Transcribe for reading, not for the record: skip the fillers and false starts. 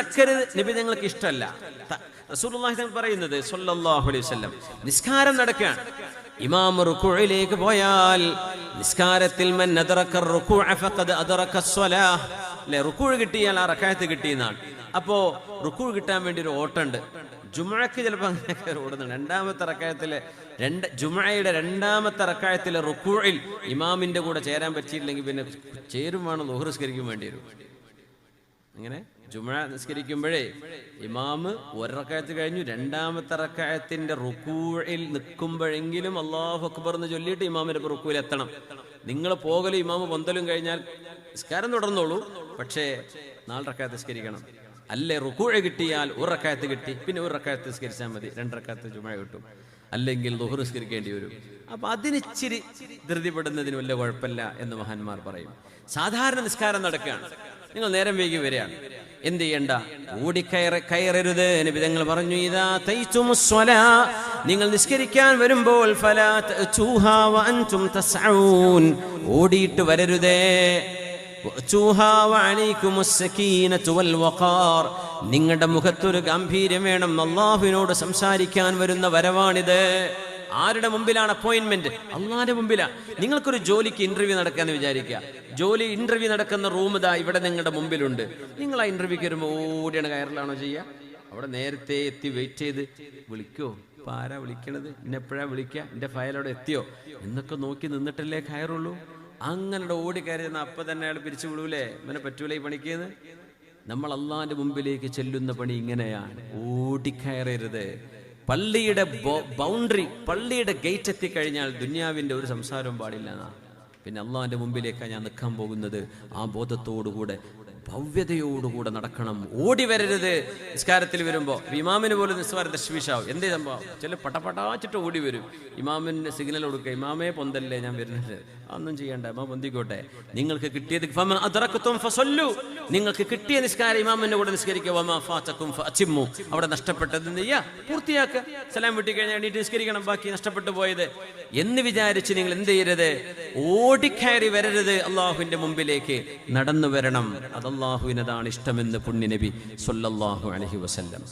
നടക്കരുത് നബി ഞങ്ങൾക്ക് ഇഷ്ടമല്ല. റസൂലുള്ളാഹി പറയുന്നത് സ്വല്ലല്ലാഹു അലൈഹി വസല്ലം നിസ്കാരം നടക്കുകയാണ്, ഇമാം റുകൂഇലേക്ക് പോയാൽ നിസ്കാരത്തിൽ മൻ അദ്റക റുകൂഅ ഫഖദ് അദ്റക അസ്സലാഹ്, അല്ലേ? റുകൂഅ് കിട്ടിയാൽ ആ റക്അത്ത് കിട്ടിയെന്നാണ്. അപ്പോൾ റുകൂഅ് കിട്ടാൻ വേണ്ടി ഒരു ഓട്ടമുണ്ട്. ജുമുഅക്ക് ചിലപ്പോൾ അങ്ങനെയൊക്കെ ഓടുന്നുണ്ട്. രണ്ടാമത്തെ റക്അത്തിലെ ജുമുഅയുടെ രണ്ടാമത്തെ റക്അത്തിലെ റുകൂഇൽ ഇമാമിന്റെ കൂടെ ചേരാൻ പറ്റിയില്ലെങ്കിൽ പിന്നെ ചേരും വേണം, ളുഹ്ർ നിസ്കരിക്കാൻ വേണ്ടി വരും. അങ്ങനെ ജുമുഅ നിസ്കരിക്കുമ്പോഴേ ഇമാമ് ഒരു റക്അത്ത് കഴിഞ്ഞു, രണ്ടാമത്തെ റക്അത്തിന്റെ റുകൂഇൽ നിൽക്കുമ്പോഴെങ്കിലും അല്ലാഹു അക്ബർ എന്ന് ചൊല്ലിയിട്ട് ഇമാമിന്റെ റുകൂഇൽ എത്തണം. നിങ്ങൾ പോകലും ഇമാമ് പൊന്തലും കഴിഞ്ഞാൽ നിസ്കാരം തുടർന്നോളൂ, പക്ഷേ 4 റക്അത്ത് നിസ്കരിക്കണം. അല്ലേ റുകൂഅ് കിട്ടിയാൽ ഒരു റക്അത്ത് കിട്ടി, പിന്നെ ഒരു റക്അത്ത് നിസ്കരിച്ചാൽ മതി, 2 റക്അത്ത് ജുമുഅ കിട്ടും. അല്ലെങ്കിൽ ളുഹ്ർ നിസ്കരിക്കേണ്ടി വരും. അപ്പൊ അതിനിച്ചിരി ധൃതിപ്പെടുന്നതിന് വല്ല കുഴപ്പമില്ല എന്ന് മഹാന്മാർ പറയും. സാധാരണ നിസ്കാരം നടക്കുകയാണ്, നിങ്ങൾ നേരം വൈകി വരികയാണ്, എന്ത് ചെയ്യണ്ട? ഓടിക്കയറരുത്. നബി തങ്ങൾ പറഞ്ഞു, ഇദാ തൈതുമുസ്സലാ, നിങ്ങൾ നിസ്കരിക്കാൻ വരുമ്പോൾ ഫലാ തഅതൂഹാ വഅൻതും തസ്ഊൻ, ഓടിയിട്ട് വരരുതേ. നിങ്ങളുടെ മുഖത്തൊരു ഗാംഭീര്യം വേണം. അള്ളാഹുവിനോട് സംസാരിക്കാൻ വരുന്ന വരവാണിത്. ആരുടെ മുമ്പിലാണ് അപ്പോയിന്റ്മെന്റ്? അള്ളാഹിന്റെ മുമ്പിലാണ്. നിങ്ങൾക്കൊരു ജോലിക്ക് ഇന്റർവ്യൂ നടക്കാന്ന് വിചാരിക്കുക. ഇന്റർവ്യൂ നടക്കുന്ന റൂം ഇതാ ഇവിടെ നിങ്ങളുടെ മുമ്പിലുണ്ട്. നിങ്ങൾ ആ ഇന്റർവ്യൂക്ക് വരുമ്പോൾ ഓടിയാണ് കയറലാണോ ചെയ്യുക? അവിടെ നേരത്തെ എത്തി വെയിറ്റ് ചെയ്ത് വിളിക്കോ? ഇപ്പൊ ആരാ വിളിക്കണത്? എന്നെപ്പോഴാ വിളിക്കുക? എന്റെ ഫയൽ അവിടെ എത്തിയോ എന്നൊക്കെ നോക്കി നിന്നിട്ടല്ലേ കയറുള്ളൂ. അങ്ങനെ ഓടിക്കയറുന്ന അപ്പം തന്നെ അയാൾ പിരിച്ചു വിടൂലേ? ഇവനെ പറ്റൂല ഈ പണിക്കേന്ന്. നമ്മൾ അള്ളാഹിന്റെ മുമ്പിലേക്ക് ചെല്ലുന്ന പണി ഇങ്ങനെയാണ്, ഓടിക്കയറരുത്. പള്ളിയുടെ ബൗണ്ടറി, പള്ളിയുടെ ഗേറ്റ് എത്തിക്കഴിഞ്ഞാൽ ദുനിയാവിന്റെ ഒരു സംസാരവും പാടില്ല. പിന്നെ അള്ളാഹിന്റെ മുമ്പിലേക്കാണ് ഞാൻ നിൽക്കാൻ പോകുന്നത്. ആ ബോധത്തോടുകൂടെ ഭവ്യതയോടുകൂടെ നടക്കണം. ഓടി വരരുത്. നിസ്കാരത്തിൽ വരുമ്പോ ഇമാമിന് പോലും നിസ്കാരം തശ്വീഷാവും. എന്തേ സംഭവം? ചില പടപടാച്ചിട്ട് ഓടി വരും. ഇമാമിന് സിഗ്നൽ കൊടുക്കുക, ഇമാമേ പൊന്തല്ലേ, ഞാൻ വരുന്നുണ്ട്. ഒന്നും ചെയ്യണ്ട, ഇമാം പൊന്തിക്കോട്ടെ. നിങ്ങൾക്ക് കിട്ടിയത് നിങ്ങൾക്ക് കിട്ടിയ നിസ്കാരം ഇമാമിന്റെ കൂടെ നിസ്കരിക്കുക. അവിടെ നഷ്ടപ്പെട്ടത് എന്ത് ചെയ്യുക? പൂർത്തിയാക്കുക. സലാം വിട്ടി കഴിഞ്ഞാൽ എണീറ്റ് നിസ്കരിക്കണം. ബാക്കി നഷ്ടപ്പെട്ടു പോയത് എന്ന് വിചാരിച്ച് നിങ്ങൾ എന്ത് ചെയ്യരുത്? ഓടിക്കയറി വരരുത്. അള്ളാഹുവിന്റെ മുമ്പിലേക്ക് നടന്നു വരണം. അത് അള്ളാഹുവിനതാണ് ഇഷ്ടമെന്ന് പുണ്യ നബി സ്വല്ലല്ലാഹു അലൈഹി വസല്ലം.